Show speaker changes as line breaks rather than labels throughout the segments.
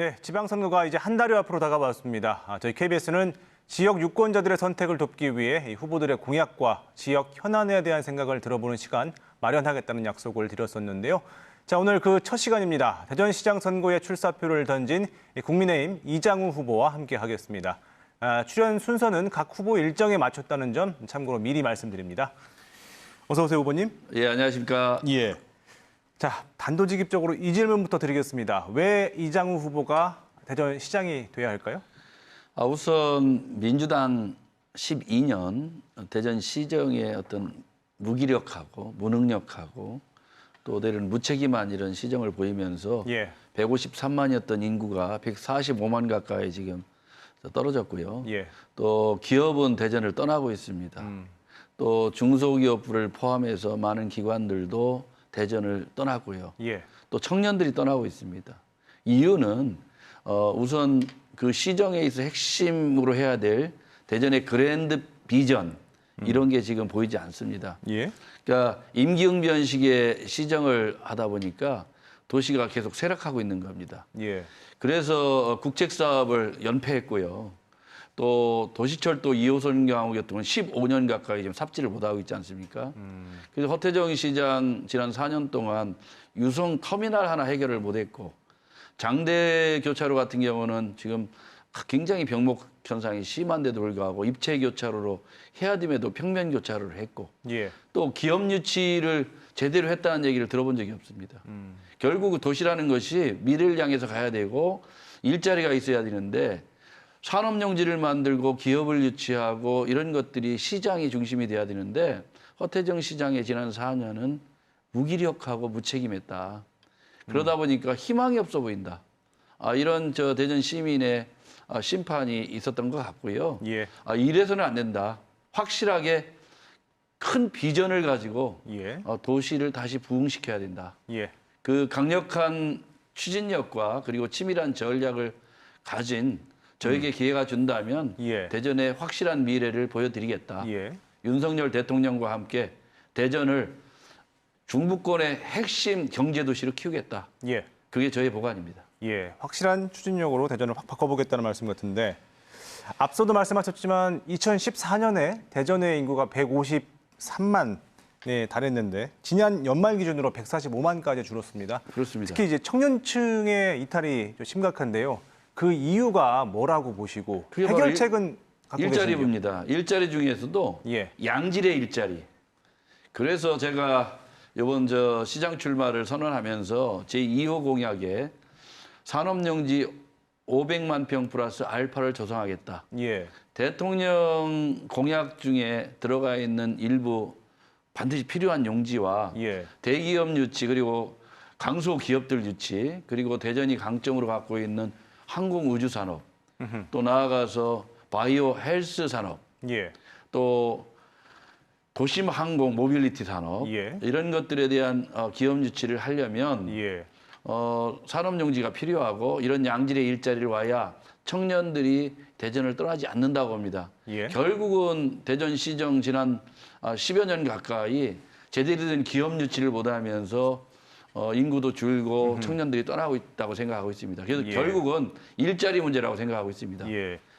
네, 지방선거가 이제 한 달여 앞으로 다가왔습니다. 저희 KBS는 지역 유권자들의 선택을 돕기 위해 이 후보들의 공약과 지역 현안에 대한 생각을 들어보는 시간 마련하겠다는 약속을 드렸었는데요. 자, 오늘 그 첫 시간입니다. 대전시장 선거에 출사표를 던진 국민의힘 이장우 후보와 함께 하겠습니다. 출연 순서는 각 후보 일정에 맞췄다는 점 참고로 미리 말씀드립니다. 어서 오세요, 후보님.
예, 안녕하십니까.
예. 자, 단도직입적으로 이 질문부터 드리겠습니다. 왜 이장우 후보가 대전시장이 돼야 할까요?
우선 민주당 12년 대전시정의 어떤 무기력하고 무능력하고 또 때로는 무책임한 이런 시정을 보이면서 153만이었던 인구가 145만 가까이 지금 떨어졌고요. 또 기업은 대전을 떠나고 있습니다. 또 중소기업부를 포함해서 많은 기관들도 대전을 떠났고요. 또 청년들이 떠나고 있습니다. 이유는 우선 그 시정에 있어 핵심으로 해야 될 대전의 그랜드 비전 이런 게 지금 보이지 않습니다. 그러니까 임기응변식의 시정을 하다 보니까 도시가 계속 쇠락하고 있는 겁니다. 그래서 국책사업을 연폐했고요. 또 도시철도 2호선 경우 같은 경우는 15년 가까이 지금 삽질을 못하고 있지 않습니까? 그래서 허태정 시장 지난 4년 동안 유성 터미널 하나 해결을 못했고 장대 교차로 같은 경우는 지금 굉장히 병목 현상이 심한데도 불구하고 입체 교차로로 해야 됨에도 평면 교차로를 했고 또 기업 유치를 제대로 했다는 얘기를 들어본 적이 없습니다. 결국 도시라는 것이 미래를 향해서 가야 되고 일자리가 있어야 되는데 산업용지를 만들고 기업을 유치하고 이런 것들이 시장이 중심이 돼야 되는데 허태정 시장의 지난 4년은 무기력하고 무책임했다. 그러다 보니까 희망이 없어 보인다. 이런 대전 시민의 심판이 있었던 것 같고요. 이래서는 안 된다. 확실하게 큰 비전을 가지고 도시를 다시 부흥시켜야 된다. 그 강력한 추진력과 그리고 치밀한 전략을 가진 저에게 기회가 준다면 대전의 확실한 미래를 보여드리겠다. 윤석열 대통령과 함께 대전을 중부권의 핵심 경제도시로 키우겠다. 그게 저의 보관입니다.
확실한 추진력으로 대전을 확 바꿔보겠다는 말씀 같은데 앞서도 말씀하셨지만 2014년에 대전의 인구가 153만에 달했는데 지난 연말 기준으로 145만까지 줄었습니다.
그렇습니다.
특히 이제 청년층의 이탈이 좀 심각한데요. 그 이유가 뭐라고 보시고 해결책은 갖고
일자리입니다. 일자리 중에서도 양질의 일자리. 그래서 제가 이번 시장 출마를 선언하면서 제2호 공약에 산업용지 500만 평 플러스 알파를 조성하겠다. 대통령 공약 중에 들어가 있는 일부 반드시 필요한 용지와 대기업 유치 그리고 강소 기업들 유치 그리고 대전이 강점으로 갖고 있는 항공우주 산업, 또 나아가서 바이오 헬스 산업, 또 도심 항공 모빌리티 산업 이런 것들에 대한 기업 유치를 하려면 산업용지가 필요하고 이런 양질의 일자리를 와야 청년들이 대전을 떠나지 않는다고 합니다. 결국은 대전시정 지난 10여 년 가까이 제대로 된 기업 유치를 못하면서 인구도 줄고 청년들이 떠나고 있다고 생각하고 있습니다. 그래서 결국은 일자리 문제라고 생각하고 있습니다.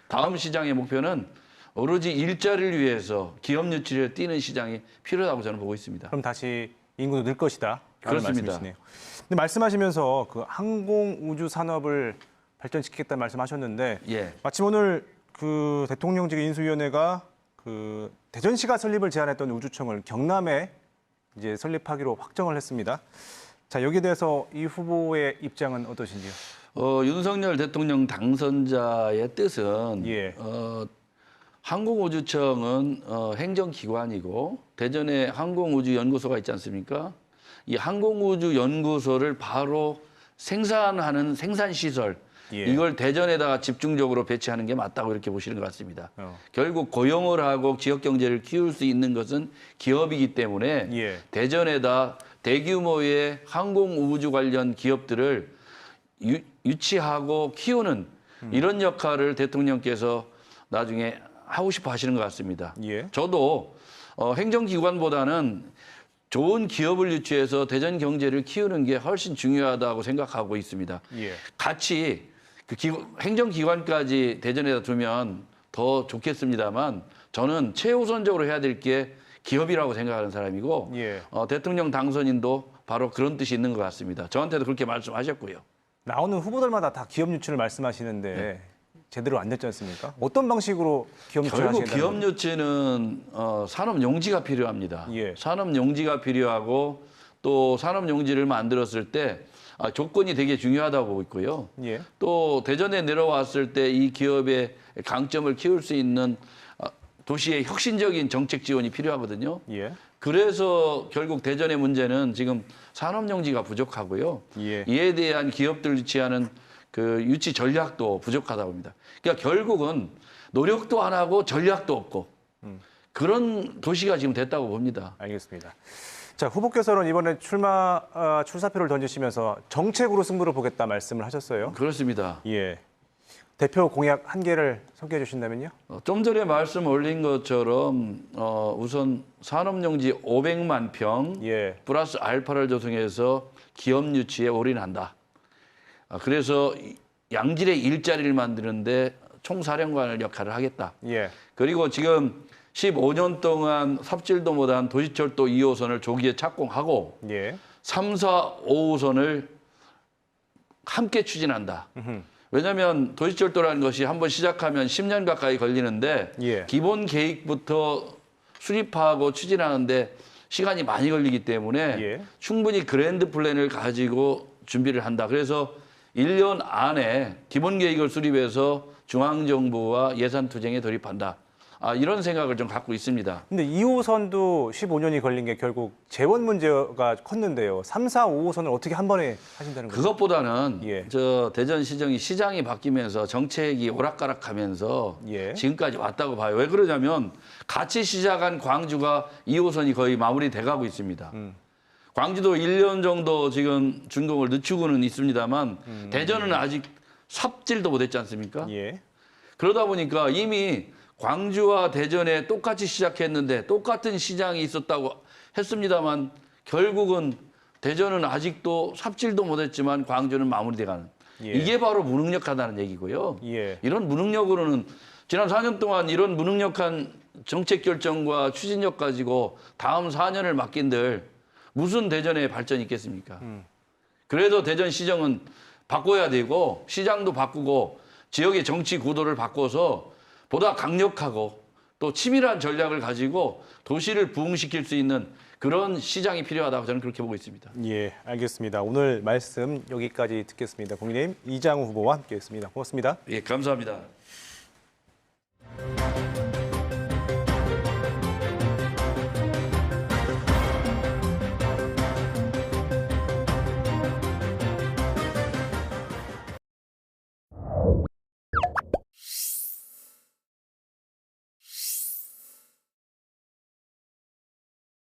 다음 시장의 목표는 오로지 일자리를 위해서 기업 유치를 뛰는 시장이 필요하다고 저는 보고 있습니다.
그럼 다시 인구도 늘 것이다.
그렇습니다.
말씀이시네요. 근데 말씀하시면서 그 항공우주 산업을 발전시키겠다는 말씀하셨는데 마침 오늘 그 대통령직 인수위원회가 그 대전시가 설립을 제안했던 우주청을 경남에 이제 설립하기로 확정을 했습니다. 자, 여기에 대해서 이 후보의 입장은 어떠신지요?
윤석열 대통령 당선자의 뜻은 항공우주청은 행정기관이고 대전에 항공우주연구소가 있지 않습니까? 이 항공우주연구소를 바로 생산하는 생산시설 이걸 대전에다가 집중적으로 배치하는 게 맞다고 이렇게 보시는 것 같습니다. 결국 고용을 하고 지역경제를 키울 수 있는 것은 기업이기 때문에 대전에다 대규모의 항공우주 관련 기업들을 유치하고 키우는 이런 역할을 대통령께서 나중에 하고 싶어 하시는 것 같습니다. 저도 행정기관보다는 좋은 기업을 유치해서 대전 경제를 키우는 게 훨씬 중요하다고 생각하고 있습니다. 같이 행정기관까지 대전에다 두면 더 좋겠습니다만 저는 최우선적으로 해야 될 게 기업이라고 생각하는 사람이고
예.
대통령 당선인도 바로 그런 뜻이 있는 것 같습니다. 저한테도 그렇게 말씀하셨고요.
나오는 후보들마다 다 기업 유치를 말씀하시는데 제대로 안 됐지 않습니까? 어떤 방식으로 기업 유치를
결국
하시겠다는
기업 유치는 산업 용지가 필요합니다.
예.
산업 용지가 필요하고 또 산업 용지를 만들었을 때 조건이 되게 중요하다고 보고 있고요.
예.
또 대전에 내려왔을 때 이 기업의 강점을 키울 수 있는 도시의 혁신적인 정책 지원이 필요하거든요.
예.
그래서 결국 대전의 문제는 지금 산업 용지가 부족하고요.
예.
이에 대한 기업들 유치하는 그 유치 전략도 부족하다고 봅니다. 그러니까 결국은 노력도 안 하고 전략도 없고 그런 도시가 지금 됐다고 봅니다.
알겠습니다. 자, 후보께서는 이번에 출사표를 던지시면서 정책으로 승부를 보겠다 말씀을 하셨어요.
그렇습니다.
예. 대표 공약 한 개를 소개해 주신다면요?
좀 전에 말씀 올린 것처럼 우선 산업용지 500만 평
예.
플러스 알파를 조성해서 기업 유치에 올인한다. 그래서 양질의 일자리를 만드는데 총사령관을 역할을 하겠다.
예.
그리고 지금 15년 동안 삽질도 못한 도시철도 2호선을 조기에 착공하고
예.
3, 4, 5호선을 함께 추진한다. 왜냐하면 도시철도라는 것이 한번 시작하면 10년 가까이 걸리는데
예.
기본 계획부터 수립하고 추진하는데 시간이 많이 걸리기 때문에
예.
충분히 그랜드 플랜을 가지고 준비를 한다. 그래서 1년 안에 기본 계획을 수립해서 중앙정부와 예산 투쟁에 돌입한다. 이런 생각을 좀 갖고 있습니다.
근데 2호선도 15년이 걸린 게 결국 재원 문제가 컸는데요. 3, 4, 5호선을 어떻게 한 번에 하신다는 거죠?
그것보다는
예.
대전시정이 시장이 바뀌면서 정책이 오락가락하면서
예.
지금까지 왔다고 봐요. 왜 그러냐면 같이 시작한 광주가 2호선이 거의 마무리돼 가고 있습니다. 광주도 1년 정도 지금 준공을 늦추고는 있습니다만 대전은 아직 삽질도 못했지 않습니까?
예.
그러다 보니까 이미 광주와 대전에 똑같이 시작했는데 똑같은 시장이 있었다고 했습니다만 결국은 대전은 아직도 삽질도 못했지만 광주는 마무리돼가는.
예.
이게 바로 무능력하다는 얘기고요.
예.
이런 무능력으로는 지난 4년 동안 이런 무능력한 정책 결정과 추진력 가지고 다음 4년을 맡긴들 무슨 대전의 발전이 있겠습니까? 그래도 대전시정은 바꿔야 되고 시장도 바꾸고 지역의 정치 구도를 바꿔서 보다 강력하고 또 치밀한 전략을 가지고 도시를 부흥시킬 수 있는 그런 시장이 필요하다고 저는 그렇게 보고 있습니다.
예, 알겠습니다. 오늘 말씀 여기까지 듣겠습니다. 국민의힘 이장우 후보와 함께했습니다. 고맙습니다.
예, 감사합니다.